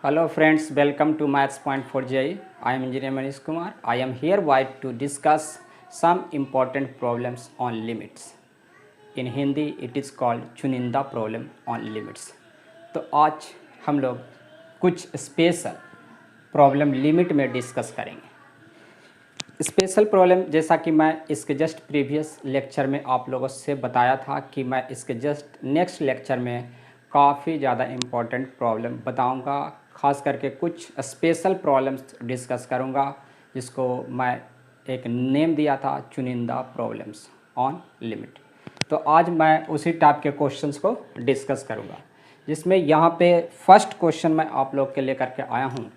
Hello friends, welcome to Maths Point for JEE. I am Engineer Manish Kumar. I am hereby to discuss some important problems on limits. In Hindi it is called चुनिंदा problem on limits. तो आज हम लोग कुछ special problem limit में discuss करेंगे। Special problem जैसा कि मैं इसके जस्ट प्रीवियस लेक्चर में आप लोगों से बताया था कि मैं इसके जस्ट नेक्स्ट लेक्चर में काफ़ी ज़्यादा इम्पोर्टेंट प्रॉब्लम बताऊंगा, ख़ास करके कुछ स्पेशल प्रॉब्लम्स डिस्कस करूंगा जिसको मैं एक नेम दिया था चुनिंदा प्रॉब्लम्स ऑन लिमिट। तो आज मैं उसी टाइप के क्वेश्चंस को डिस्कस करूंगा, जिसमें यहाँ पे फर्स्ट क्वेश्चन मैं आप लोग के लेकर के आया हूँ।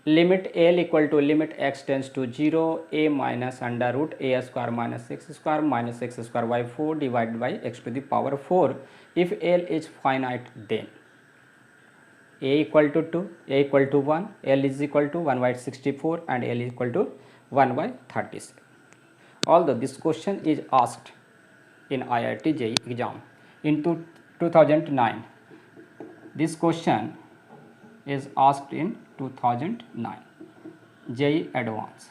Limit L equal to limit x tends to 0 a minus under root a square minus x square by 4 divide by x to the power 4 if L is finite then a equal to 2, a equal to 1, l is equal to 1 by 64 and l is equal to 1 by 36. Although this question is asked in IIT JEE exam in 2009. This question is asked in 2009 JEE Advance.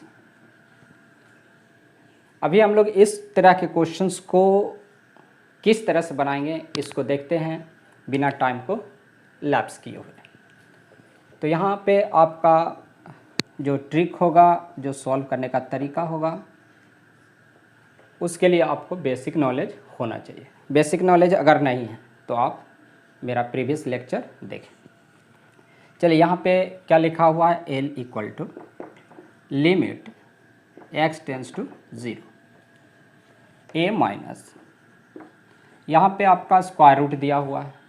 अभी हम लोग इस तरह के questions को किस तरह से बनाएंगे इसको देखते हैं बिना टाइम को लैप्स किए हुए। तो यहाँ पे आपका जो ट्रिक होगा, जो सॉल्व करने का तरीका होगा, उसके लिए आपको बेसिक नॉलेज होना चाहिए। बेसिक नॉलेज अगर नहीं है तो आप मेरा प्रीवियस लेक्चर देखें। चलिए, यहाँ पे क्या लिखा हुआ है, L equal to limit x tends to 0 a minus, यहाँ पे आपका स्क्वायर रूट दिया हुआ है।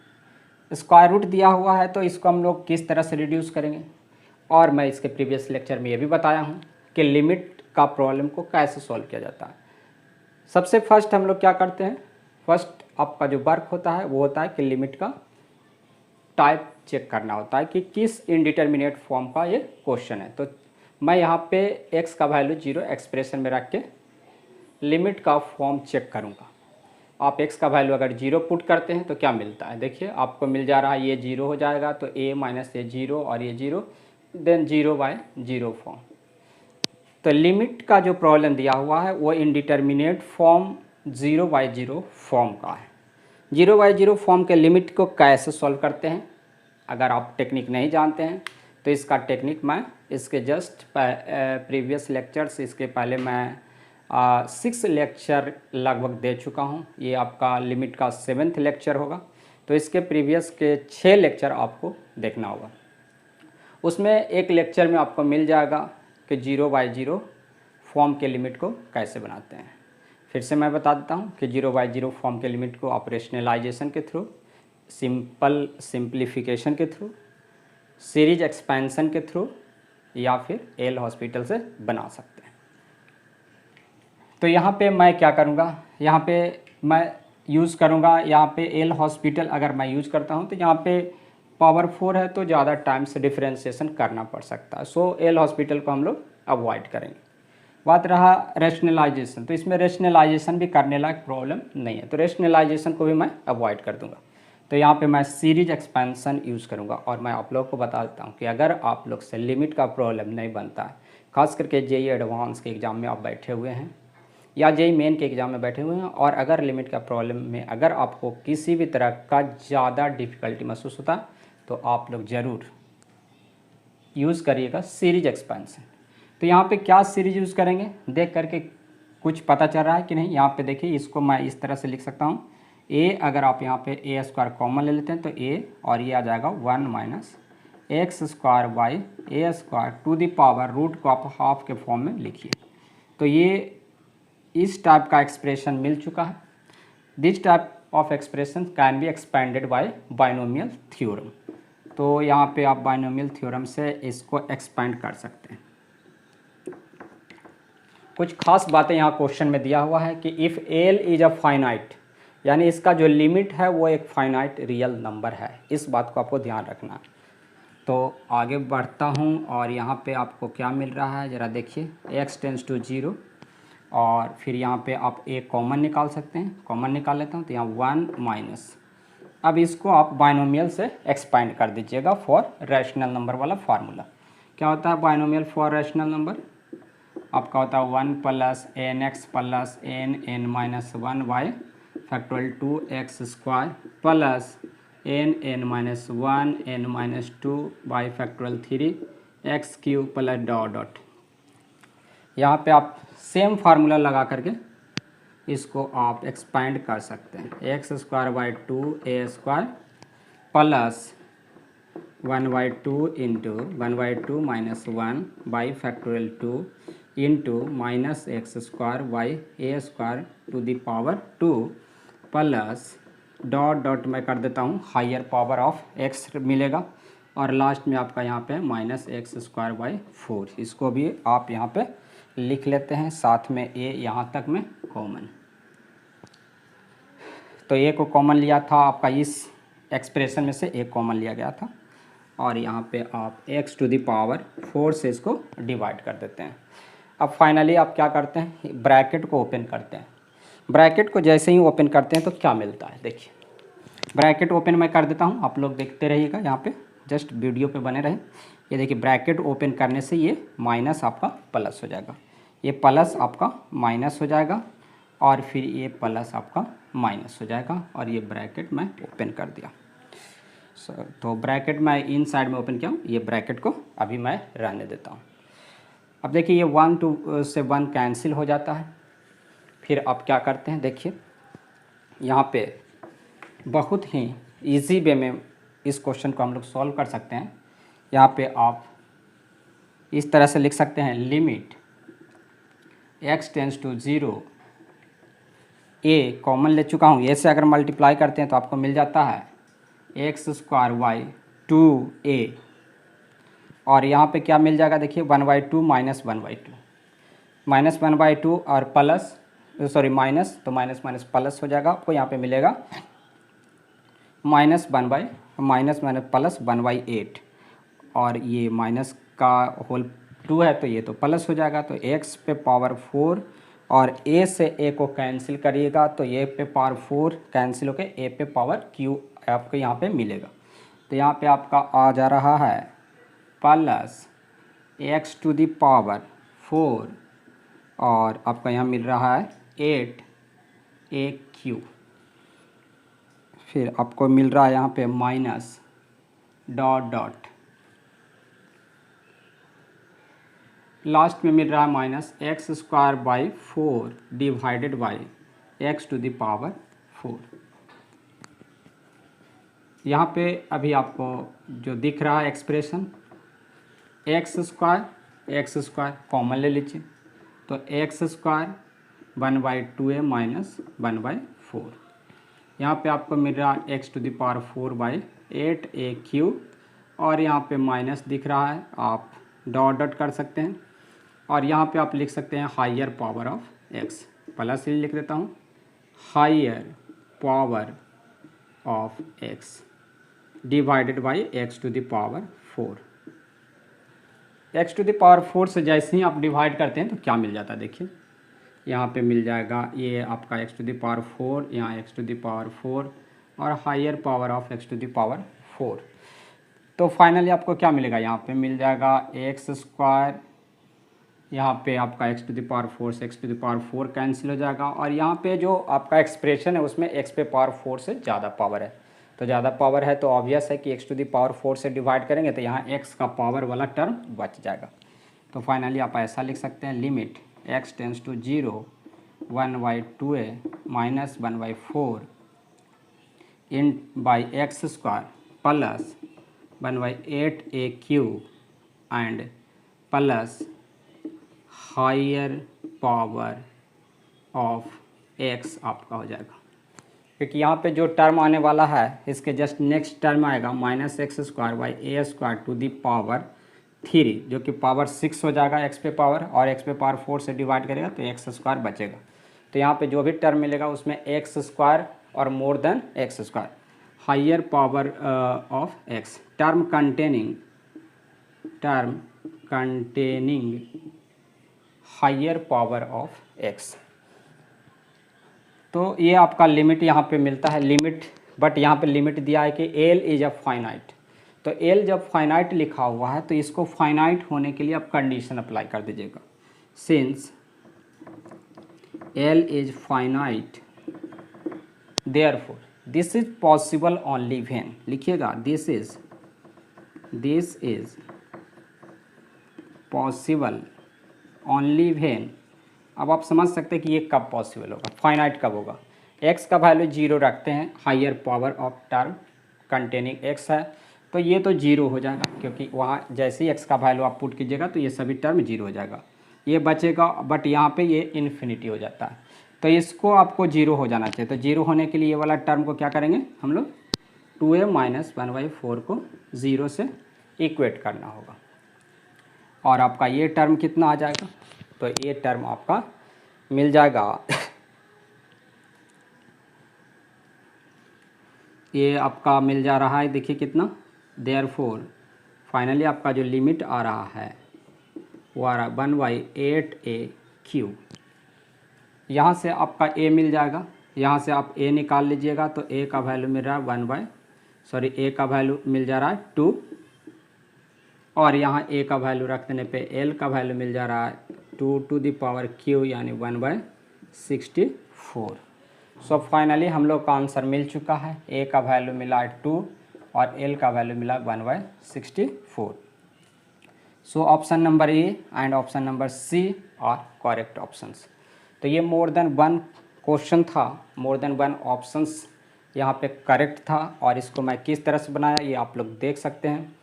स्क्वायर रूट दिया हुआ है तो इसको हम लोग किस तरह से रिड्यूस करेंगे, और मैं इसके प्रीवियस लेक्चर में ये भी बताया हूँ कि लिमिट का प्रॉब्लम को कैसे सॉल्व किया जाता है। सबसे फर्स्ट हम लोग क्या करते हैं, फर्स्ट आपका जो वर्क होता है वो होता है कि लिमिट का टाइप चेक करना होता है कि किस इनडिटर्मिनेट फॉर्म का ये क्वेश्चन है। तो मैं यहाँ पे x का वैल्यू 0 एक्सप्रेशन में रख के लिमिट का फॉर्म चेक करूँगा। आप x का वैल्यू अगर 0 पुट करते हैं तो क्या मिलता है, देखिए आपको मिल जा रहा है, ये 0 हो जाएगा तो a माइनस ये 0 और ये 0, देन 0 बाय 0 फॉर्म। तो लिमिट का जो प्रॉब्लम दिया हुआ है वो इनडिटर्मिनेट फॉर्म 0 बाय 0 फॉर्म का है। 0 बाय 0 फॉर्म के लिमिट को कैसे सॉल्व करते हैं, अगर आप टेक्निक नहीं जानते हैं तो इसका टेक्निक मैं इसके जस्ट प्रीवियस लेक्चर्स, इसके पहले मैं 6 लेक्चर लगभग दे चुका हूँ। ये आपका लिमिट का 7th लेक्चर होगा, तो इसके प्रीवियस के 6 लेक्चर आपको देखना होगा। उसमें एक लेक्चर में आपको मिल जाएगा कि 0 बाय 0 फॉर्म के लिमिट को कैसे बनाते हैं। फिर से मैं बता देता हूँ कि 0 बाय 0 फॉर्म के लिमिट को ऑपरेशनलाइजेशन के थ्रू, सिंपल सिंप्लीफिकेशन के थ्रू, सीरीज एक्सपेंशन के थ्रू, या फिर एल हॉस्पिटल से बना सकते हैं। तो यहाँ पे मैं क्या करूँगा, यहाँ पे मैं यूज़ करूँगा, यहाँ पे एल हॉस्पिटल अगर मैं यूज़ करता हूँ तो यहाँ पे पावर 4 है तो ज़्यादा टाइम से डिफ्रेंशिएशन करना पड़ सकता है। सो एल हॉस्पिटल को हम लोग अवॉइड करेंगे। बात रहा रेशनलाइजेशन, तो इसमें रेशनलाइजेशन भी करने लायक प्रॉब्लम नहीं है, तो रेशनलाइजेशन को भी मैं अवॉइड कर दूँगा। तो यहाँ पे मैं सीरीज एक्सपेंशन यूज़ करूँगा। और मैं आप लोग को बता देता हूँ कि अगर आप लोग से लिमिट का प्रॉब्लम नहीं बनता है, खास करके JEE एडवांस के एग्ज़ाम में आप बैठे हुए हैं या JEE मेन के एग्ज़ाम में बैठे हुए हैं, और अगर लिमिट का प्रॉब्लम में अगर आपको किसी भी तरह का ज़्यादा डिफ़िकल्टी महसूस होता है तो आप लोग ज़रूर यूज़ करिएगा सीरीज एक्सपेंशन। तो यहाँ पे क्या सीरीज यूज़ करेंगे, देख करके कुछ पता चल रहा है कि नहीं। यहाँ पे देखिए, इसको मैं इस तरह से लिख सकता हूँ, a अगर आप यहाँ पे a स्क्वायर कॉमन ले लेते हैं तो a, और ये आ जाएगा 1 minus x square by a square to the power root को आप हाफ के फॉर्म में लिखिए। तो ये इस टाइप का एक्सप्रेशन मिल चुका है। This type of expression can be expanded by binomial theorem. तो यहाँ पे आप बाइनोमियल थ्योरम से इसको एक्सपेंड कर सकते हैं। कुछ खास बातें यहाँ क्वेश्चन में दिया हुआ है कि if L is a finite, यानी इसका जो लिमिट है वो एक फाइनाइट रियल नंबर है। इस बात को आपको ध्यान रखना है। तो आगे बढ़ता हूँ, और यहाँ पे आपको क्या मिल रहा है ज़रा देखिए, x टेंस टू 0, और फिर यहाँ पे आप a कॉमन निकाल सकते हैं। कॉमन निकाल लेता हूँ तो यहाँ 1 माइनस अब इसको आप बाइनोमियल से एक्सपांड कर दीजिएगा फॉर रैशनल नंबर वाला फार्मूला। क्या होता है बाइनोमियल फॉर रैशनल नंबर? आपका होता है 1 plus n x plus n minus 1 y factorial 2x² plus n minus 1 n minus 2 y factorial 3x³ plus dot dot. यहाँ पे आप सेम फार्मूला लगा करके इसको आप एक्सपांड कर सकते हैं। x²/2a² plus 1/2 into 1/2 minus 1 by factorial 2 into minus x² to the power 2 plus dot dot मैं कर देता हूँ हायर पावर ऑफ x मिलेगा और लास्ट में आपका यहाँ पे माइनस x²/4। इसको भी आप यहाँ पे लिख लेते हैं, साथ में a यहाँ तक में कॉमन। तो a को कॉमन लिया था आपका, इस एक्सप्रेशन में से a कॉमन लिया गया था और यहाँ पे आप x⁴ से इसको डिवाइड कर देते हैं। अब फाइनली आप क्या करते हैं, ब्रैकेट को ओपन करते हैं। ब्रैकेट को जैसे ही ओपन करते हैं तो क्या मिलता है, देखिए ब्रैकेट ओपन मैं कर देता हूँ, आप लोग देखते रहिएगा, यहाँ पे जस्ट वीडियो पे बने रहें। ये देखिए ब्रैकेट ओपन करने से ये माइनस आपका प्लस हो जाएगा, ये प्लस आपका माइनस हो जाएगा और फिर ये प्लस आपका माइनस हो जाएगा और ये ब्रैकेट मैं ओपन कर दिया। तो ब्रैकेट मैं इन साइड में ओपन किया हूँ, ये ब्रैकेट को अभी मैं रहने देता हूँ। अब देखिए ये 1 से 1 कैंसिल हो जाता है। फिर आप क्या करते हैं, देखिए यहाँ पे बहुत ही इजी वे में इस क्वेश्चन को हम लोग सॉल्व कर सकते हैं। यहाँ पे आप इस तरह से लिख सकते हैं, limit x tends to 0, a common ले चुका हूँ, a से अगर मल्टीप्लाई करते हैं तो आपको मिल जाता है x² 2a और यहाँ पे क्या मिल जाएगा, देखिए 1/2 माइनस 1/2 माइनस 1/2 और प्लस माइनस, तो माइनस माइनस प्लस हो जाएगा, आपको यहाँ पे मिलेगा माइनस प्लस 1/8 और ये माइनस का होल 2 है तो ये तो प्लस हो जाएगा। तो x पे पावर 4 और a से a को कैंसिल करिएगा तो a पे पावर 4 कैंसिल होकर a पे पावर q आपको यहाँ पे मिलेगा। तो यहाँ पे आपका आ जा रहा है प्लस x⁴ और आपका यहाँ मिल रहा है 8a³। फिर आपको मिल रहा है यहाँ पे माइनस डॉट डॉट, लास्ट में मिल रहा है minus x²/4 divided by x⁴। यहाँ पे अभी आपको जो दिख रहा है एक्सप्रेशन x² कॉमन ले लीजिए, तो x² 1/2a माइनस 1/4। यहाँ पे आपको मिल रहा है x⁴/8a³ और यहाँ पे माइनस दिख रहा है, आप डॉट डॉट कर सकते हैं और यहाँ पे आप लिख सकते हैं higher power of x, plus ही लिख देता हूँ higher power of x divided by x⁴। x⁴ से जैसे ही आप डिवाइड करते हैं तो क्या मिल जाता है, देखिए यहाँ पे मिल जाएगा ये आपका x⁴, यहाँ x⁴ और हायर पावर ऑफ x⁴। तो फाइनली आपको क्या मिलेगा, यहाँ पे मिल जाएगा x², यहाँ पे आपका x⁴ से x⁴ कैंसिल हो जाएगा और यहाँ पे जो आपका एक्सप्रेशन है उसमें x⁴ से ज़्यादा पावर है, तो ज़्यादा पावर है तो ऑब्वियस है कि x⁴ से डिवाइड करेंगे तो यहाँ x का पावर वाला टर्म बच जाएगा। तो फाइनली आप ऐसा लिख सकते हैं, limit x tends to 0 1/2a minus 1/4 in by x² plus 1/8a³ and plus higher power of x आपका हो जाएगा, क्योंकि यहाँ पे जो टर्म आने वाला है इसके जस्ट नेक्स्ट टर्म आएगा minus x² to the power 3, जो कि पावर 6 हो जाएगा x पे पावर, और x पे पावर 4 से डिवाइड करेगा तो x² बचेगा। तो यहाँ पे जो भी टर्म मिलेगा उसमें x² और more than x², higher power of x, term containing higher power of x। तो ये आपका लिमिट यहाँ पे मिलता है, लिमिट बट यहाँ पे लिमिट दिया है कि एल इज अ फाइनाइट। तो एल जब फाइनाइट लिखा हुआ है तो इसको फाइनाइट होने के लिए आप कंडीशन अप्लाई कर दीजिएगा। Since L is finite therefore this is possible only when, लिखिएगा this is possible only when. अब आप समझ सकते हैं कि ये कब पॉसिबल होगा, फाइनाइट कब होगा। x का वैल्यू 0 रखते हैं, higher power of term containing x है, तो ये तो 0 हो जाएगा क्योंकि वहाँ जैसे ही x का वैल्यू आप पुट कीजिएगा तो ये सभी टर्म 0 हो जाएगा, ये बचेगा। बट यहाँ पे ये इन्फिनिटी हो जाता है, तो इसको आपको 0 हो जाना चाहिए। तो 0 होने के लिए ये वाला टर्म को क्या करेंगे हम लोग, 2a माइनस 1/4 को 0 से इक्वेट करना होगा, और आपका ये टर्म कितना आ जाएगा, तो ये टर्म आपका मिल जाएगा ये आपका मिल जा रहा है, देखिए कितना, देयरफॉर फाइनली आपका जो लिमिट आ रहा है वो आ रहा है 1/8a³। यहाँ से आपका a मिल जाएगा, यहाँ से आप a निकाल लीजिएगा तो a का वैल्यू मिल रहा है a का वैल्यू मिल जा रहा है 2, और यहाँ a का वैल्यू रख देने पे l का वैल्यू मिल जा रहा है 2⁻³ यानी 1/64। सो फाइनली हम लोग का आंसर मिल चुका है, a का वैल्यू मिला है 2 और l का वैल्यू मिला 1/64। So option number A and option number C are correct options. तो ये मोर देन वन क्वेश्चन था, मोर देन वन ऑप्शंस यहाँ पे करेक्ट था, और इसको मैं किस तरह से बनाया ये आप लोग देख सकते हैं।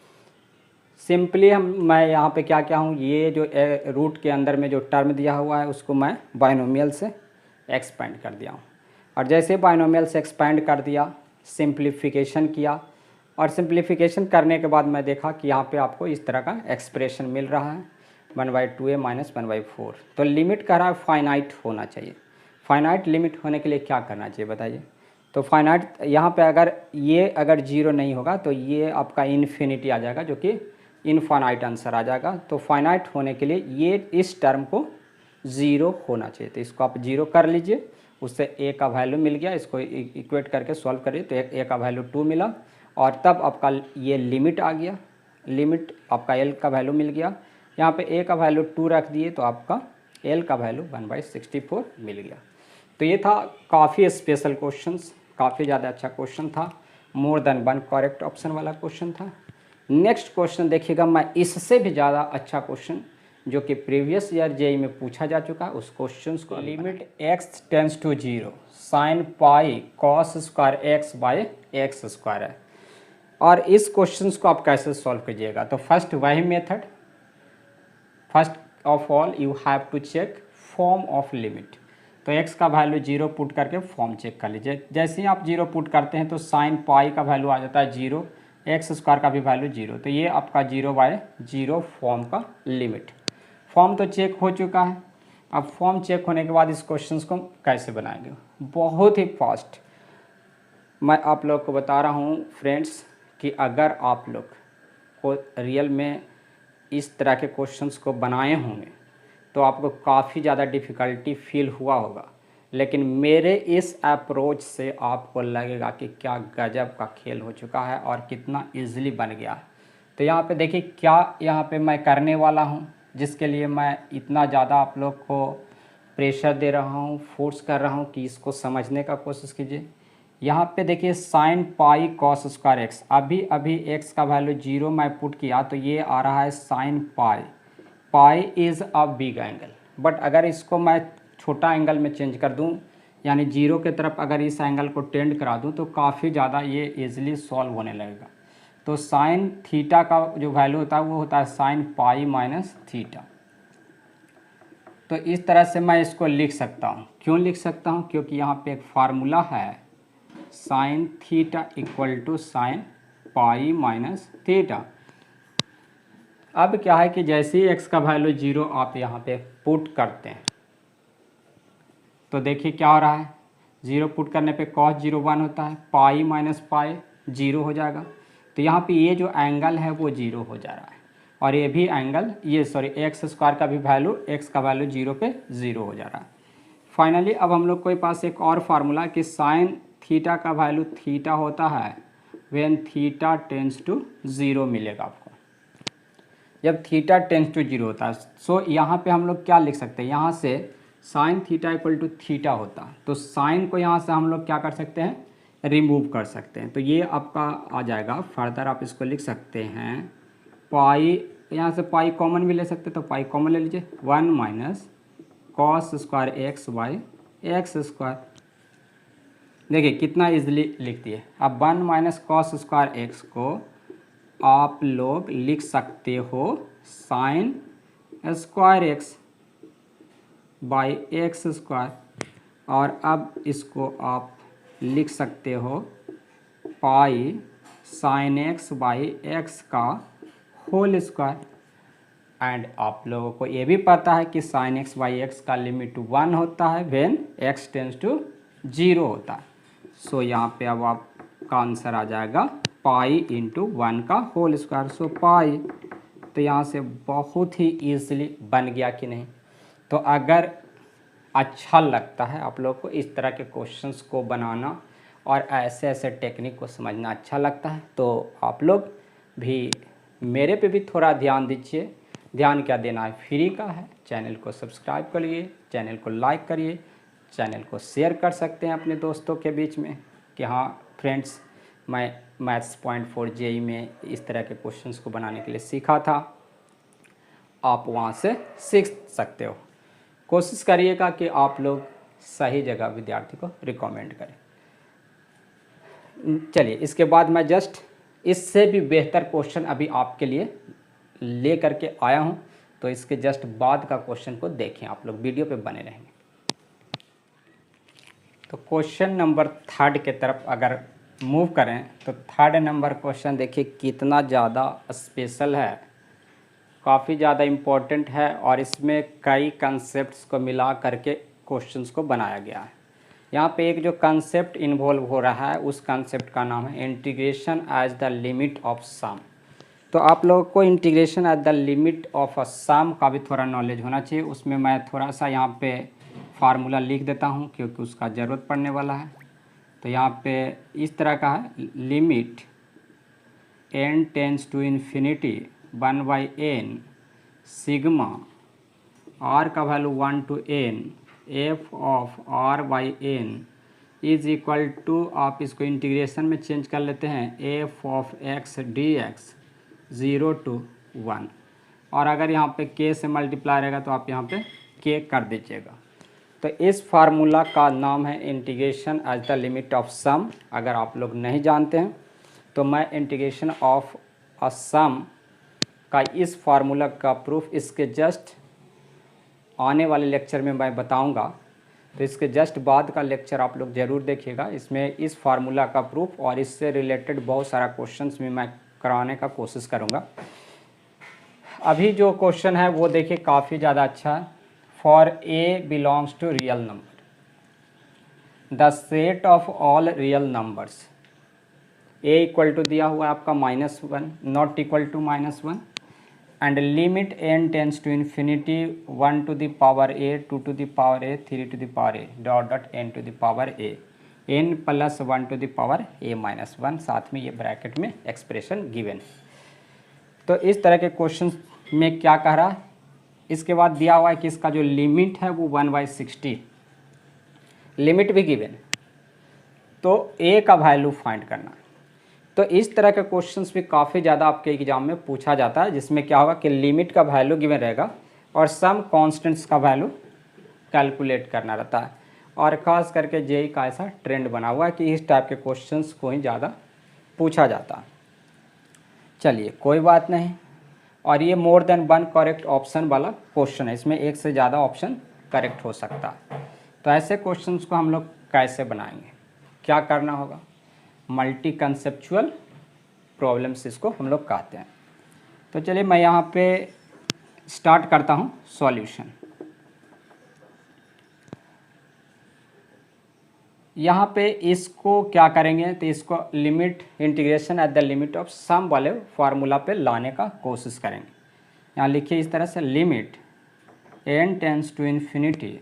सिंपली मैं यहाँ पे क्या क्या हूँ, ये जो रूट के अंदर में जो टर्म दिया हुआ है उसको मैं बाइनोमियल से एक्सपेंड कर दिया हूँ, और जैसे बाइनोमियल से एक्सपेंड कर दिया सिंप्लीफिकेशन किया, और सिंप्लीफिकेशन करने के बाद मैं देखा कि यहाँ पे आपको इस तरह का एक्सप्रेशन मिल रहा है 1/2a माइनस 1/4। तो लिमिट कह रहा है फाइनाइट होना चाहिए। फाइनाइट लिमिट होने के लिए क्या करना चाहिए बताइए। तो फाइनाइट यहाँ पे अगर 0 नहीं होगा तो ये आपका इन्फिनिटी आ जाएगा, जो कि इनफाइनाइट आंसर आ जाएगा। तो फाइनाइट होने के लिए ये इस टर्म को 0 होना चाहिए, तो इसको आप 0 कर लीजिए, उससे a का वैल्यू मिल गया, इसको इक्वेट करके सॉल्व करिए तो a का वैल्यू 2 मिला, और तब आपका ये लिमिट आ गया, लिमिट आपका l का वैल्यू मिल गया, यहाँ पे a का वैल्यू 2 रख दिए तो आपका l का वैल्यू 1/64 मिल गया। तो ये था काफ़ी स्पेशल क्वेश्चंस, काफ़ी ज़्यादा अच्छा क्वेश्चन था, more than one correct option वाला क्वेश्चन था। नेक्स्ट क्वेश्चन देखिएगा, मैं इससे भी ज़्यादा अच्छा क्वेश्चन जो कि प्रीवियस ईयर जेई में पूछा जा चुका है उस क्वेश्चन को, limit x tends to 0 sin pi cos square x/x² है, और इस क्वेश्चन को आप कैसे सॉल्व कीजिएगा। तो फर्स्ट वही method, first of all you have to check form of limit. तो x का वैल्यू 0 पुट करके फॉर्म चेक कर लीजिए। जैसे ही आप 0 पुट करते हैं तो साइन पाई का वैल्यू आ जाता है 0, x² का भी वैल्यू 0, तो ये आपका 0/0 फॉर्म का लिमिट। फॉर्म तो चेक हो चुका है, अब फॉर्म चेक होने के बाद इस क्वेश्चन को कैसे बनाएंगे, बहुत ही फास्ट मैं आप लोग को बता रहा हूँ फ्रेंड्स, कि अगर आप लोग को रियल में इस तरह के क्वेश्चंस को बनाए होंगे तो आपको काफ़ी ज़्यादा डिफ़िकल्टी फील हुआ होगा, लेकिन मेरे इस अप्रोच से आपको लगेगा कि क्या गजब का खेल हो चुका है और कितना इजीली बन गया है। तो यहाँ पे देखिए क्या यहाँ पे मैं करने वाला हूँ, जिसके लिए मैं इतना ज़्यादा आप लोग को प्रेशर दे रहा हूँ, फोर्स कर रहा हूँ कि इसको समझने का कोशिश कीजिए। यहाँ पे देखिए sine pi cos square x, अभी एक्स का वैल्यू 0 मैं पुट किया तो ये आ रहा है sine pi. Pi is a big angle, but अगर इसको मैं छोटा एंगल में चेंज कर दूं, यानी 0 के तरफ अगर इस एंगल को टेंड करा दूं तो काफ़ी ज़्यादा ये इजीली सॉल्व होने लगेगा। तो साइन थीटा का जो वैल्यू होता है वो होता है साइन पाई माइनस थीटा। तो इस तरह से मैं इसको लिख सकता हूँ। क्यों लिख सकता हूँ? क्योंकि यहाँ पे एक फार्मूला है sine theta equal to sine pi minus theta. अब क्या है कि जैसे ही x का वैल्यू 0 आप यहाँ पे पुट करते हैं तो देखिए क्या हो रहा है, 0 पुट करने पे cos 0 1 होता है, पाई माइनस पाई 0 हो जाएगा। तो यहाँ पे ये जो एंगल है वो 0 हो जा रहा है, और ये भी एंगल x² का भी वैल्यू, x का वैल्यू 0 पे 0 हो जा रहा है। फाइनली अब हम लोग के पास एक और फार्मूला कि साइन थीटा का वैल्यू थीटा होता है व्हेन थीटा टेंस टू 0 मिलेगा आपको, जब थीटा टेंस टू 0 होता है। सो यहाँ पे हम लोग क्या लिख सकते हैं, यहाँ से sine theta equal to theta होता, तो साइन को यहाँ से हम लोग क्या कर सकते हैं, रिमूव कर सकते हैं। तो ये आपका आ जाएगा। फर्दर आप इसको लिख सकते हैं पाई, यहाँ से पाई कॉमन भी ले सकते हैं, तो पाई कॉमन ले लीजिए, 1 minus cos square x by x square. देखिए कितना इजीली लिख दिए। अब 1 माइनस कॉस स्क्वायर एक्स को आप लोग लिख सकते हो sine square x by x square, और अब इसको आप लिख सकते हो pi sine x by x का होल स्क्वायर। एंड आप लोगों को ये भी पता है कि साइन एक्स बाई एक्स का लिमिट 1 होता है व्हेन एक्स टेंस टू 0 होता है। सो यहाँ पे अब आपका आंसर आ जाएगा पाई इंटू 1 का होल स्क्वायर। सो पाई, तो यहाँ से बहुत ही ईजिली बन गया कि नहीं। तो अगर अच्छा लगता है आप लोग को इस तरह के क्वेश्चंस को बनाना और ऐसे ऐसे टेक्निक को समझना अच्छा लगता है, तो आप लोग भी मेरे पे भी थोड़ा ध्यान दीजिए। ध्यान क्या देना है, फ्री का है। चैनल को सब्सक्राइब करिए, चैनल को लाइक करिए, चैनल को शेयर कर सकते हैं अपने दोस्तों के बीच में कि हाँ फ्रेंड्स, मैं मैथ्स पॉइंट 4 जेई में इस तरह के क्वेश्चंस को बनाने के लिए सीखा था, आप वहाँ से सीख सकते हो। कोशिश करिएगा कि आप लोग सही जगह विद्यार्थी को रिकमेंड करें। चलिए इसके बाद मैं जस्ट इससे भी बेहतर क्वेश्चन अभी आपके लिए ले करके आया हूँ, तो इसके जस्ट बाद का क्वेश्चन को देखें, आप लोग वीडियो पे बने रहेंगे। तो क्वेश्चन नंबर 3 के तरफ अगर मूव करें तो 3 नंबर क्वेश्चन देखिए कितना ज़्यादा स्पेशल है, काफ़ी ज़्यादा इम्पोर्टेंट है, और इसमें कई कंसेप्ट्स को मिला करके क्वेश्चंस को बनाया गया है। यहाँ पे एक जो कंसेप्ट इन्वॉल्व हो रहा है उस कंसेप्ट का नाम है integration as the limit of sum. तो आप लोगों को integration at the limit of a sum का भी थोड़ा नॉलेज होना चाहिए। उसमें मैं थोड़ा सा यहाँ पे फार्मूला लिख देता हूँ क्योंकि उसका ज़रूरत पड़ने वाला है। तो यहाँ पे इस तरह का है, limit n tends to infinity 1/n sigma r का value 1 to n f of r by n is equal to, आप इसको इंटीग्रेशन में चेंज कर लेते हैं, f of x dx 0 to 1, और अगर यहाँ पे k से मल्टीप्लाई रहेगा तो आप यहाँ पे k कर दीजिएगा। तो इस फार्मूला का नाम है integration as the limit of sum. अगर आप लोग नहीं जानते हैं तो मैं इंटीग्रेशन ऑफ अ सम का इस फार्मूला का प्रूफ इसके जस्ट आने वाले लेक्चर में मैं बताऊंगा, तो इसके जस्ट बाद का लेक्चर आप लोग ज़रूर देखिएगा। इसमें इस फार्मूला का प्रूफ और इससे रिलेटेड बहुत सारा क्वेश्चंस भी मैं कराने का कोशिश करूंगा। अभी जो क्वेश्चन है वो देखिए काफ़ी ज़्यादा अच्छा है। For A belongs to real number, the set of all real numbers, A equal to दिया हुआ है आपका -1, not equal to -1, and limit n tends to infinity 1 to the power a, 2 to the power a, 3 to the power a, dot dot n to the power a, n plus 1 to the power a minus 1, साथ में ये bracket में expression given. तो इस तरह के question में क्या कह रहा है, इसके बाद दिया हुआ है कि इसका जो लिमिट है वो 1/60, लिमिट भी गिवन, तो a का वैल्यू फाइंड करना। तो इस तरह के क्वेश्चंस भी काफ़ी ज़्यादा आपके एग्जाम में पूछा जाता है, जिसमें क्या होगा कि लिमिट का वैल्यू गिवन रहेगा और सम कांस्टेंट्स का वैल्यू कैलकुलेट करना रहता है। और ख़ास करके जेई का ऐसा ट्रेंड बना हुआ है कि इस टाइप के क्वेश्चंस को ही ज़्यादा पूछा जाता है। चलिए कोई बात नहीं, और ये मोर देन 1 करेक्ट ऑप्शन वाला क्वेश्चन है, इसमें एक से ज़्यादा ऑप्शन करेक्ट हो सकता है। तो ऐसे क्वेश्चंस को हम लोग कैसे बनाएंगे, क्या करना होगा, मल्टी कंसेप्चुअल प्रॉब्लम्स इसको हम लोग कहते हैं। तो चलिए मैं यहाँ पे स्टार्ट करता हूँ सॉल्यूशन। यहाँ पे इसको क्या करेंगे, तो इसको limit integration at the limit of sum वाले फार्मूला पे लाने का कोशिश करेंगे। यहाँ लिखिए इस तरह से, limit n tends to infinity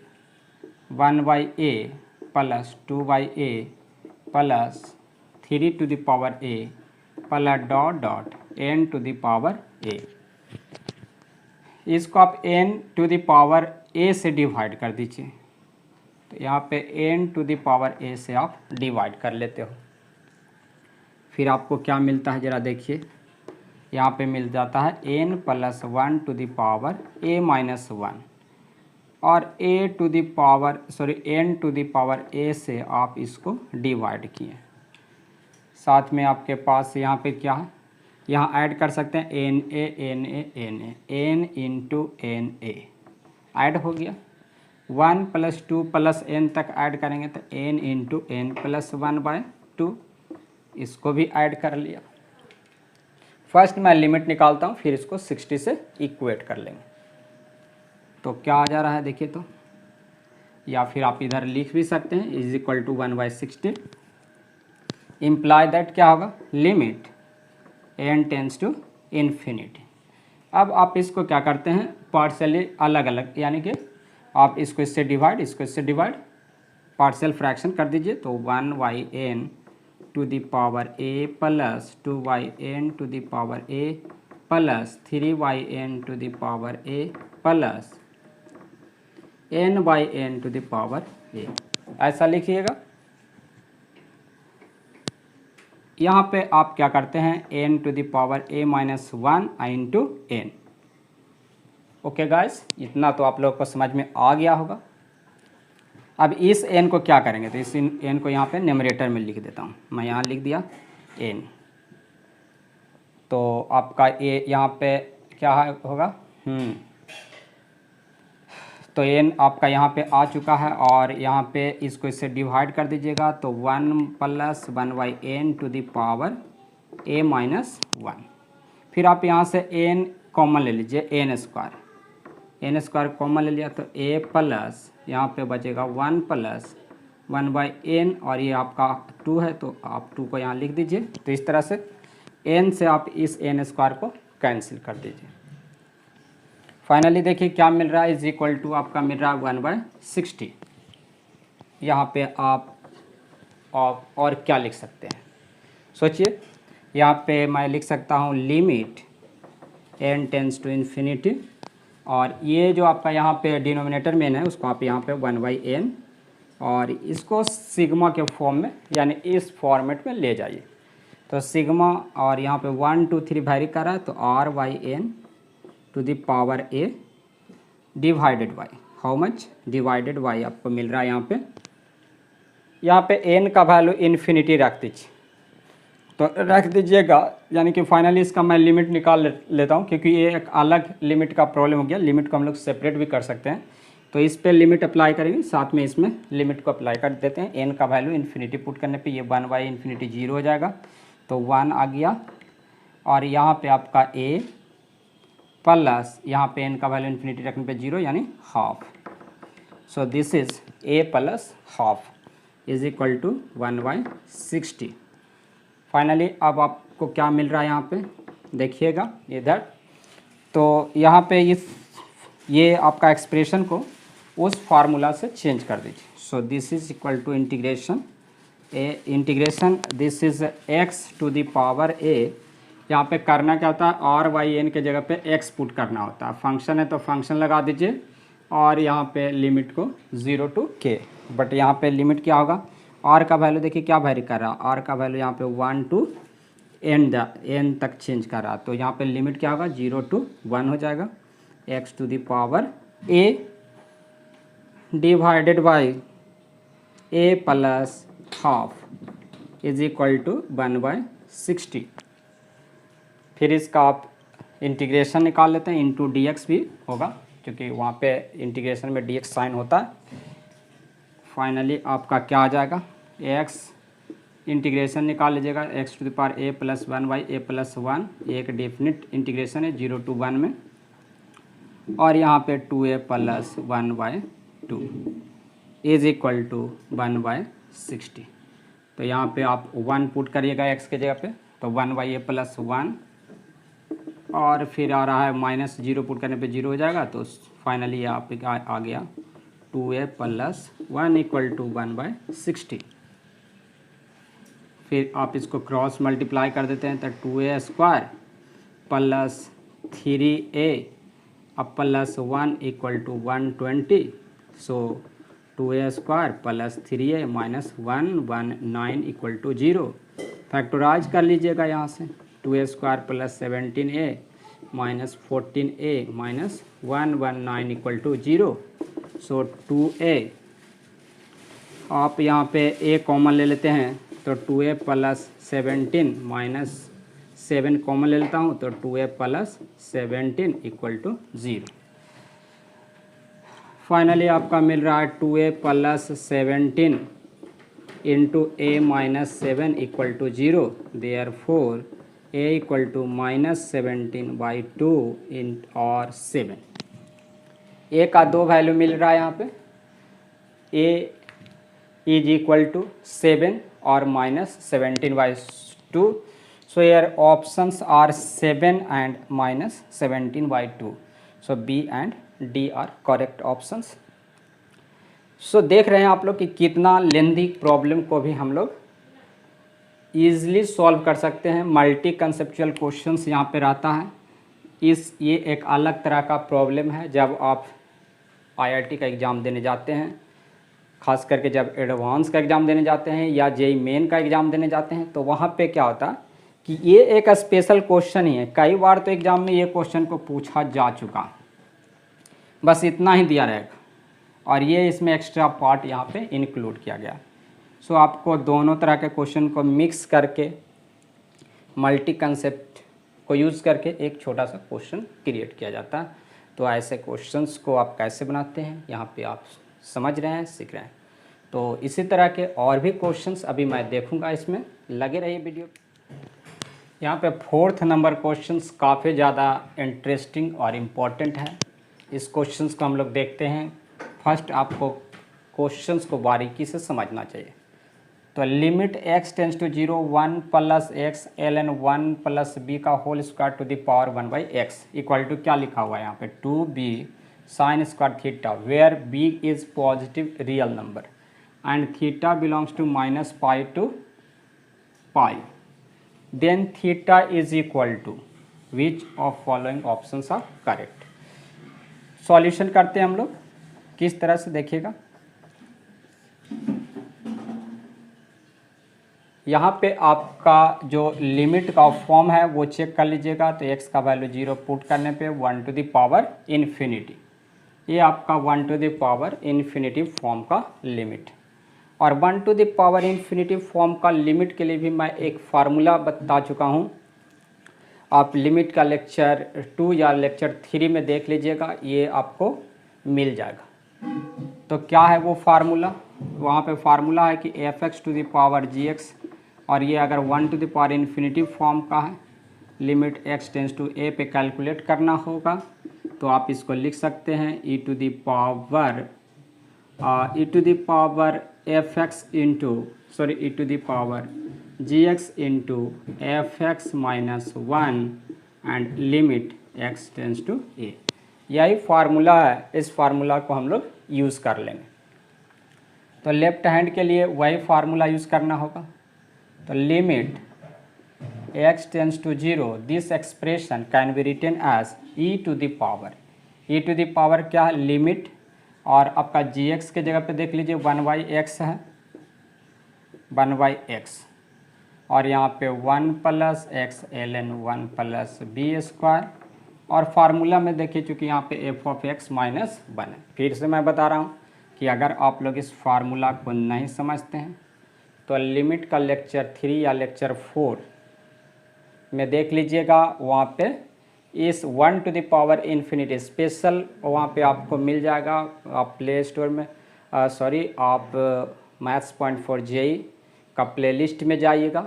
1/a plus 2/a plus 3 to the power a plus dot dot n to the power a। इसको आप n to the power a से डिवाइड कर दीजिए, तो यहाँ पे n to the power a से आप डिवाइड कर लेते हो। फिर आपको क्या मिलता है ज़रा देखिए, यहाँ पे मिल जाता है n plus 1 to the power a minus 1 और n to the power a से आप इसको डिवाइड किए। साथ में आपके पास यहाँ पे क्या है, यहाँ ऐड कर सकते हैं n into n a add हो गया। 1 प्लस 2 प्लस n तक ऐड करेंगे तो n इंटू एन प्लस 1/2, इसको भी ऐड कर लिया। फर्स्ट मैं लिमिट निकालता हूँ, फिर इसको 60 से इक्वेट कर लेंगे। तो क्या आ जा रहा है देखिए, तो या फिर आप इधर लिख भी सकते हैं is equal to 1/60। Imply that क्या होगा, limit n tends to infinity. अब आप इसको क्या करते हैं, पार्शियली अलग अलग, यानी कि आप इसको इससे डिवाइड, इसको इससे डिवाइड, पार्शियल फ्रैक्शन कर दीजिए। तो 1/n to the power a plus 2/n to the power a plus 3/n to the power a plus n/n to the power a, ऐसा लिखिएगा। यहाँ पे आप क्या करते हैं, n to the power a minus 1 into n। Okay guys, इतना तो आप लोग को समझ में आ गया होगा। अब इस n को क्या करेंगे, तो इस n को यहाँ पे न्यूमरेटर में लिख देता हूँ, मैं यहाँ लिख दिया n। तो आपका a यहाँ पे क्या होगा, तो n आपका यहाँ पे आ चुका है और यहाँ पे इसको इससे डिवाइड कर दीजिएगा। तो 1 plus 1/n to the power a minus 1। फिर आप यहाँ से n कॉमन ले लीजिए, n स्क्वायर कॉमन ले लिया, तो a प्लस यहाँ पे बचेगा 1 प्लस 1/n और ये आपका 2 है, तो आप 2 को यहाँ लिख दीजिए। तो इस तरह से n से आप इस n स्क्वायर को कैंसिल कर दीजिए। फाइनली देखिए क्या मिल रहा है, इज इक्वल टू आपका मिल रहा है 1/60। यहाँ पे आप और क्या लिख सकते हैं, सोचिए। यहाँ पे मैं लिख सकता हूँ limit n tends to infinity, और ये जो आपका यहाँ पे डिनोमिनेटर में है उसको आप यहाँ पे 1/n और इसको सिग्मा के फॉर्म में, यानी इस फॉर्मेट में ले जाइए। तो सिग्मा और यहाँ पे 1 2 3 वेरी कर रहा है, तो r/n to the power a divided by how much, divided by आपको मिल रहा है यहाँ पे n का वैल्यू इन्फिनिटी रख दीजिए, तो रख दीजिएगा। यानी कि फाइनली इसका मैं लिमिट निकाल लेता हूँ, क्योंकि ये एक अलग लिमिट का प्रॉब्लम हो गया। लिमिट को हम लोग सेपरेट भी कर सकते हैं, तो इस पे लिमिट अप्लाई करेंगे, साथ में इसमें लिमिट को अप्लाई कर देते हैं। n का वैल्यू इन्फिनिटी पुट करने पे ये 1/∞ 0 हो जाएगा, तो 1 आ गया। और यहाँ पे आपका a प्लस यहाँ पे n का वैल्यू इन्फिनिटी रखने पे 0 यानी half. So this is a plus half is equal to 1/60। Finally अब आपको क्या मिल रहा है यहाँ पे देखिएगा इधर, तो यहाँ पे ये आपका एक्सप्रेशन को उस फार्मूला से चेंज कर दीजिए। So this is equal to integration this is x to the power a। यहाँ पे करना क्या होता है, r/n के जगह पे x पुट करना होता है। फंक्शन है तो फंक्शन लगा दीजिए, और यहाँ पे लिमिट को 0 टू k। बट यहाँ पे लिमिट क्या होगा, r का वैल्यू देखिए क्या वेरी कर रहा है, r का वैल्यू यहाँ पे 1 टू n तक चेंज कर रहा है। तो यहाँ पे लिमिट क्या होगा, 0 टू 1 हो जाएगा। x to the power a divided by a plus half is equal to 1/60। फिर इसका आप इंटीग्रेशन निकाल लेते हैं, इंटू dx भी होगा, क्योंकि वहाँ पे इंटीग्रेशन में dx साइन होता है। फाइनली आपका क्या आ जाएगा, x इंटीग्रेशन निकाल लीजिएगा, x to the power a plus 1/a plus 1, एक डेफिनेट इंटीग्रेशन है 0 टू 1 में, और यहाँ पे 2a plus 1/2 is equal to 1/60। तो यहाँ पे आप 1 पुट करिएगा x के जगह पे, तो 1/a प्लस 1, और फिर आ रहा है माइनस 0 पुट करने पे 0 हो जाएगा। तो फाइनली आप आ गया 2a प्लस 1 इक्वल टू 1/60। फिर आप इसको क्रॉस मल्टीप्लाई कर देते हैं तो 2a² प्लस 3a अब plus 1 equal to 120। So 2a² plus 3a minus 119 equal to 0। Factorise कर लीजिएगा यहाँ से 2a² plus 17a minus 14a minus 119 equal to 0। So 2a आप यहाँ पे a कॉमन ले लेते हैं तो 2a प्लस 17 माइनस 7 कॉमन ले लेता हूँ तो 2a plus 17 equal to 0। Finally आपका मिल रहा है 2a plus 17 into a minus 7 equal to 0। Therefore a equal to minus 17/2 इन और 7। a का 2 वैल्यू मिल रहा है यहाँ पे, a इज इक्वल टू 7 और minus 17/2। So here options are 7 and minus 17/2। So b and d are correct options. सो देख रहे हैं आप लोग कि कितना लेंथी प्रॉब्लम को भी हम लोग ईजिली सॉल्व कर सकते हैं। मल्टी कंसेप्चुअल क्वेश्चंस यहाँ पे रहता है। ये एक अलग तरह का प्रॉब्लम है जब आप IIT का एग्ज़ाम देने जाते हैं, खास करके जब एडवांस का एग्ज़ाम देने जाते हैं या जेईई मेन का एग्ज़ाम देने जाते हैं तो वहाँ पे क्या होता है कि ये एक स्पेशल क्वेश्चन ही है। कई बार तो एग्ज़ाम में ये क्वेश्चन को पूछा जा चुका, बस इतना ही दिया रहेगा और ये इसमें एक्स्ट्रा पार्ट यहाँ पे इंक्लूड किया गया। सो आपको दोनों तरह के क्वेश्चन को मिक्स करके मल्टी कंसेप्ट को यूज़ करके एक छोटा सा क्वेश्चन क्रिएट किया जाता है। तो ऐसे क्वेश्चंस को आप कैसे बनाते हैं यहाँ पे आप समझ रहे हैं, सीख रहे हैं। तो इसी तरह के और भी क्वेश्चंस अभी मैं देखूंगा, इसमें लगे रहिए वीडियो। यहाँ पे 4th नंबर क्वेश्चंस काफ़ी ज़्यादा इंटरेस्टिंग और इम्पॉर्टेंट है। इस क्वेश्चंस को हम लोग देखते हैं। फर्स्ट आपको क्वेश्चंस को बारीकी से समझना चाहिए। तो limit x tends to 0 1 plus x ln 1 plus b का whole square to the power 1/x equal to क्या लिखा हुआ है यहाँ पे 2b sin square theta where b is positive real number and theta belongs to -π to π, then theta is equal to which of following options are correct. Solution करते हैं हम लोग किस तरह से, देखिएगा यहाँ पे आपका जो लिमिट का फॉर्म है वो चेक कर लीजिएगा। तो x का वैल्यू 0 पुट करने पे 1 टू द पावर इन्फिनिटी, ये आपका 1 to the power infinity form का लिमिट। और 1 to the power infinity form का लिमिट के लिए भी मैं एक फार्मूला बता चुका हूँ। आप लिमिट का लेक्चर 2 या लेक्चर 3 में देख लीजिएगा, ये आपको मिल जाएगा। तो क्या है वो फार्मूला, वहाँ पे फार्मूला है कि f(x) to the power gx, और ये अगर 1 to the power infinity form का है, limit x tends to a पे कैलकुलेट करना होगा। तो आप इसको लिख सकते हैं e to the power f(x) into e to the power gx into f(x) minus 1 and limit x tends to a। यही फार्मूला है, इस फार्मूला को हम लोग यूज़ कर लेंगे। तो लेफ्ट हैंड के लिए वही फार्मूला यूज़ करना होगा। तो limit x tends to 0 this expression can be written as e to the power क्या है, लिमिट, और आपका gx के जगह पे देख लीजिए 1/x है, 1/x, और यहाँ पे 1 plus x ln 1 plus B square, और फार्मूला में देखिए चूँकि यहाँ पे f(x) माइनस 1 है। फिर से मैं बता रहा हूँ कि अगर आप लोग इस फार्मूला को नहीं समझते हैं तो लिमिट का लेक्चर 3 या लेक्चर 4 में देख लीजिएगा, वहाँ पे इस 1 to the power infinity special वहाँ पे आपको मिल जाएगा। आप प्ले स्टोर में आप maths.4 जेईई का प्लेलिस्ट में जाइएगा।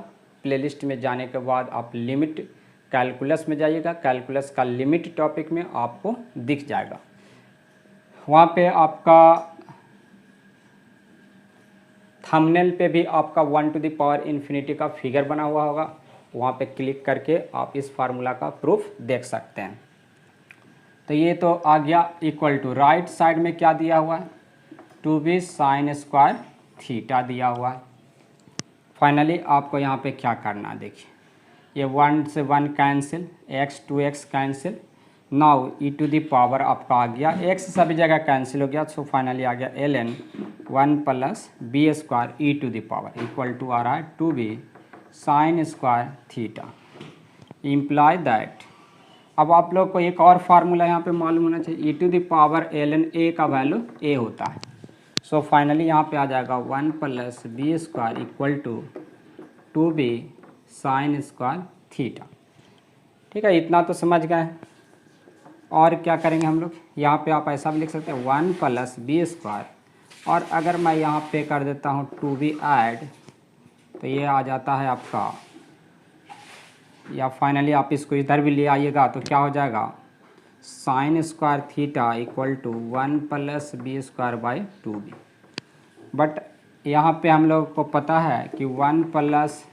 प्लेलिस्ट में जाने के बाद आप लिमिट कैलकुलस में जाइएगा, कैलकुलस का लिमिट टॉपिक में आपको दिख जाएगा। वहाँ पे आपका थंबनेल पे भी आपका 1 टू द पावर इन्फिनिटी का फिगर बना हुआ होगा, वहाँ पे क्लिक करके आप इस फार्मूला का प्रूफ देख सकते हैं। तो ये तो आ गया इक्वल टू, राइट साइड में क्या दिया हुआ है 2b sin स्क्वायर थीटा दिया हुआ है। फाइनली आपको यहाँ पे क्या करना है, देखिए ये 1 से 1 cancel, x 2x cancel, now e to the power आपका आ गया, x सभी जगह कैंसिल हो गया, सो फाइनली आ गया ln 1 plus B square e to the power equal to आ रहा है 2b sine square theta. Imply that, अब आप लोग को एक और फार्मूला यहाँ पे मालूम होना चाहिए, e to the power ln a का वैल्यू a होता है। सो फाइनली यहाँ पे आ जाएगा 1 plus B square equal to 2b sine square theta. ठीक है, इतना तो समझ गए। और क्या करेंगे हम लोग, यहाँ पे आप ऐसा भी लिख सकते हैं 1 प्लस बी स्क्वायर, और अगर मैं यहाँ पे कर देता हूँ 2b ऐड, तो ये आ जाता है आपका, या फाइनली आप इसको इधर भी ले आइएगा तो क्या हो जाएगा sine square theta equal to 1 plus B square by 2b। But यहाँ पे हम लोग को पता है कि 1 प्लस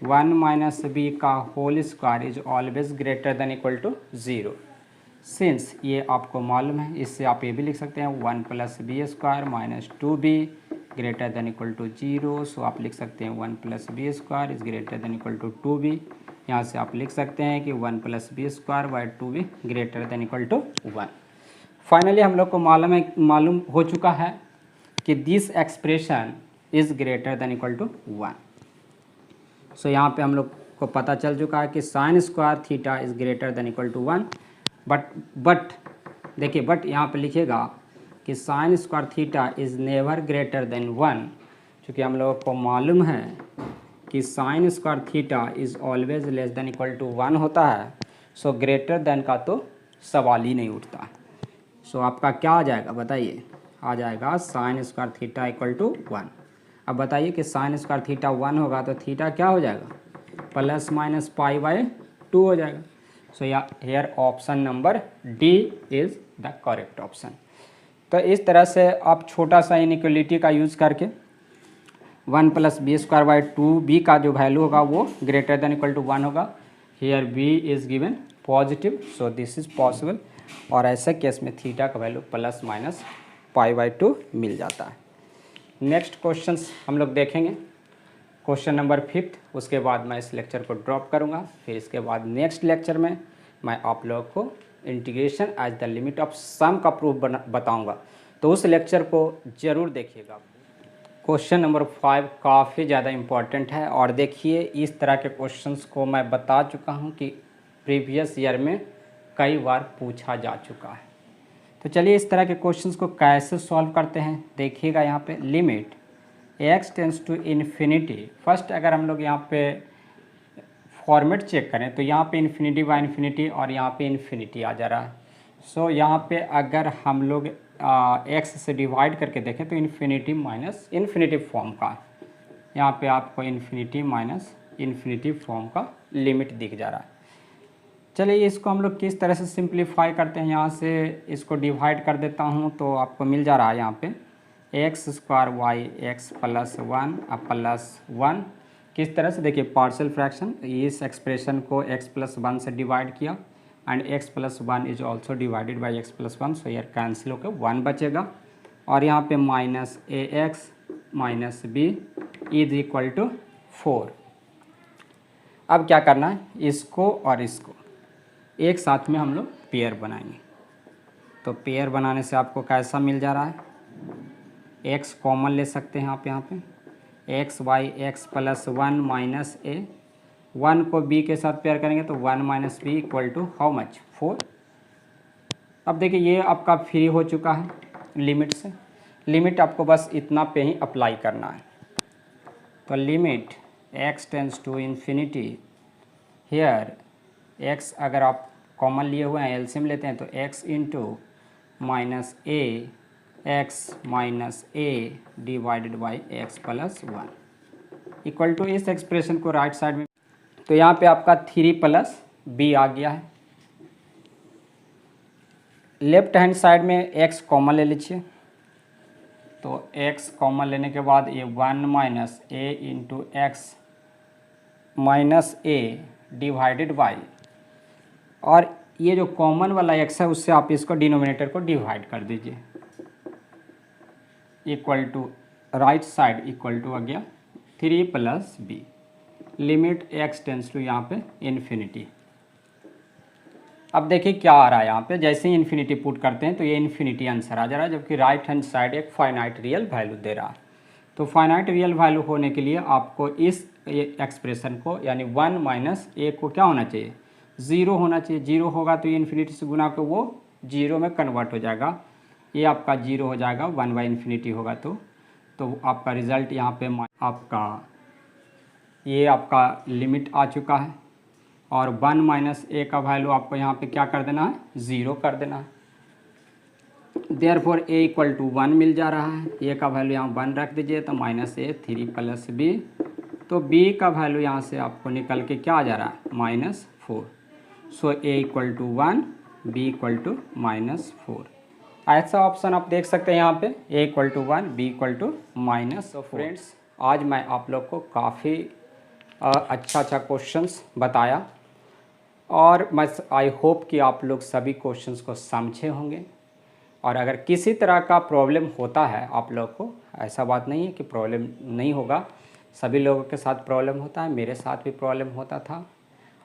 1 माइनस बी का whole square is always greater than equal to 0। Since ये आपको मालूम है, इससे आप ये भी लिख सकते हैं 1 plus B square minus 2b greater than equal to 0। So आप लिख सकते हैं 1 plus B square is greater than equal to 2b। यहाँ से आप लिख सकते हैं कि 1 plus B square by 2b greater than equal to 1। Finally हम लोग को मालूम हो चुका है कि this expression is greater than equal to 1। So यहाँ पे हम लोग को पता चल चुका है कि sine square theta is greater than equal to 1। But देखिए, बट यहाँ पे लिखिएगा कि sine square theta is never greater than 1, क्योंकि हम लोगों को मालूम है कि sine square theta is always less than equal to 1 होता है। सो ग्रेटर देन का तो सवाल ही नहीं उठता। सो आपका क्या आ जाएगा बताइए, आ जाएगा sine square theta equal to 1। अब बताइए कि साइन स्क्वायर थीटा 1 होगा तो थीटा क्या हो जाएगा, प्लस माइनस पाई बाई 2 हो जाएगा। सो या hair option number D is the correct option. तो इस तरह से आप छोटा सा इनइक्वलिटी का यूज़ करके 1 plus B square by 2b का जो वैल्यू होगा वो ग्रेटर देन इक्वल टू 1 होगा। Here b is given positive, so this is possible. और ऐसे केस में थीटा का value plus minus pi by 2 मिल जाता है। नेक्स्ट क्वेश्चंस हम लोग देखेंगे, क्वेश्चन नंबर 5। उसके बाद मैं इस लेक्चर को ड्रॉप करूँगा, फिर इसके बाद नेक्स्ट लेक्चर में मैं आप लोगों को integration as the limit of sum का प्रूफ बताऊँगा, तो उस लेक्चर को ज़रूर देखिएगा। क्वेश्चन नंबर 5 काफ़ी ज़्यादा इम्पॉर्टेंट है, और देखिए इस तरह के क्वेश्चंस को मैं बता चुका हूँ कि प्रीवियस ईयर में कई बार पूछा जा चुका है। तो चलिए इस तरह के क्वेश्चंस को कैसे सॉल्व करते हैं, देखिएगा यहाँ पे limit x tends to infinity. First अगर हम लोग यहाँ पे फॉर्मेट चेक करें तो यहाँ पे इन्फिनिटी बाय इन्फिनिटी और यहाँ पे इन्फिनिटी आ जा रहा है। सो यहाँ पे अगर हम लोग x से डिवाइड करके देखें तो इन्फिनिटी माइनस इन्फिनिटी फॉर्म का, यहाँ पे आपको इन्फिनिटी माइनस इन्फिनिटी फॉर्म का लिमिट दिख जा रहा है। चलिए इसको हम लोग किस तरह से सिंप्लीफाई करते हैं, यहाँ से इसको डिवाइड कर देता हूँ तो आपको मिल जा रहा है यहाँ पे x square y x plus 1 अब प्लस 1। किस तरह से देखिए पार्शियल फ्रैक्शन, इस एक्सप्रेशन को x प्लस 1 से डिवाइड किया and x plus 1 is also divided by x plus 1, so यार कैंसिल होकर 1 बचेगा। और यहाँ पे minus a x minus b is equal to 4। अब क्या करना है, इसको और इसको एक साथ में हम लोग पेयर बनाएंगे। तो पेयर बनाने से आपको कैसा मिल जा रहा है, x कॉमन ले सकते हैं आप यहाँ पे x by x plus 1 minus A, 1 को b के साथ पेयर करेंगे तो 1 minus B equal to how much 4। अब देखिए ये आपका फ्री हो चुका है लिमिट से, लिमिट आपको बस इतना पे ही अप्लाई करना है। तो limit x tends to infinity, here x अगर आप कॉमन लिए हुए हैं एलसीएम लेते हैं तो x into minus a x minus a divided by x plus 1 equal to, इस एक्सप्रेशन को राइट साइड में, तो यहाँ पे आपका 3 प्लस बी आ गया है। लेफ्ट हैंड साइड में x कॉमन ले लीजिए, तो x कॉमन लेने के बाद ये 1 minus A into x minus a divided by, और ये जो कॉमन वाला x है उससे आप इसको डिनोमिनेटर को डिवाइड कर दीजिए, equal to right side equal to आ गया 3 plus B, limit x tends to यहाँ पे इन्फिनिटी। अब देखिए क्या आ रहा है यहाँ पे, जैसे ही इन्फिनिटी पुट करते हैं तो ये इन्फिनिटी आंसर आ जा रहा है, जबकि राइट हैंड साइड एक फाइनाइट रियल वैल्यू दे रहा है। तो फाइनाइट रियल वैल्यू होने के लिए आपको इस एक्सप्रेशन को यानी 1 माइनस ए को क्या होना चाहिए, 0 होना चाहिए। 0 होगा तो ये इन्फिनिटी से गुना को वो 0 में कन्वर्ट हो जाएगा, ये आपका 0 हो जाएगा, 1 बाई इन्फिनिटी होगा तो आपका रिज़ल्ट यहाँ पे आपका ये आपका लिमिट आ चुका है, और 1 माइनस ए का वैल्यू आपको यहाँ पे क्या कर देना है, 0 कर देना है। देयरफॉर ए इक्वल टू 1 मिल जा रहा है, ए का वैल्यू यहाँ 1 रख दीजिए तो माइनस ए 3 प्लस बी, तो बी का वैल्यू यहाँ से आपको निकल के क्या आ जा रहा है, -4। So A equal to 1, B equal to -4। ऐसा ऑप्शन आप देख सकते हैं यहाँ पे, A equal to 1, B equal to -4। Friends, आज मैं आप लोग को काफ़ी अच्छा क्वेश्चंस बताया, और मैं आई होप कि आप लोग सभी क्वेश्चंस को समझे होंगे। और अगर किसी तरह का प्रॉब्लम होता है आप लोग को, ऐसा बात नहीं है कि प्रॉब्लम नहीं होगा, सभी लोगों के साथ प्रॉब्लम होता है, मेरे साथ भी प्रॉब्लम होता था।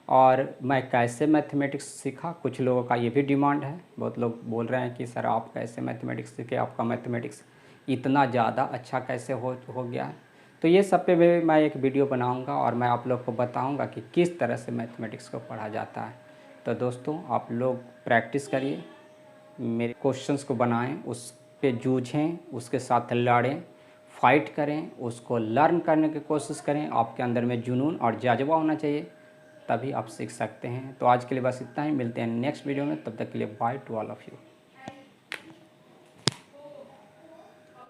और मैं कैसे मैथमेटिक्स सीखा, कुछ लोगों का ये भी डिमांड है, बहुत लोग बोल रहे हैं कि सर आप कैसे मैथमेटिक्स सीखे, आपका मैथमेटिक्स इतना ज़्यादा अच्छा कैसे हो गया है। तो ये सब पे भी मैं एक वीडियो बनाऊंगा और मैं आप लोग को बताऊंगा कि किस तरह से मैथमेटिक्स को पढ़ा जाता है। तो दोस्तों, आप लोग प्रैक्टिस करिए, मेरे क्वेश्चंस को बनाएं, उस पे जूझें, उसके साथ लड़ें, फाइट करें, उसको लर्न करने की कोशिश करें। आपके अंदर में जुनून और जज्बा होना चाहिए, तभी आप सीख सकते हैं। तो आज के लिए बस इतना ही, मिलते हैं नेक्स्ट वीडियो में, तब तक के लिए by two all of you.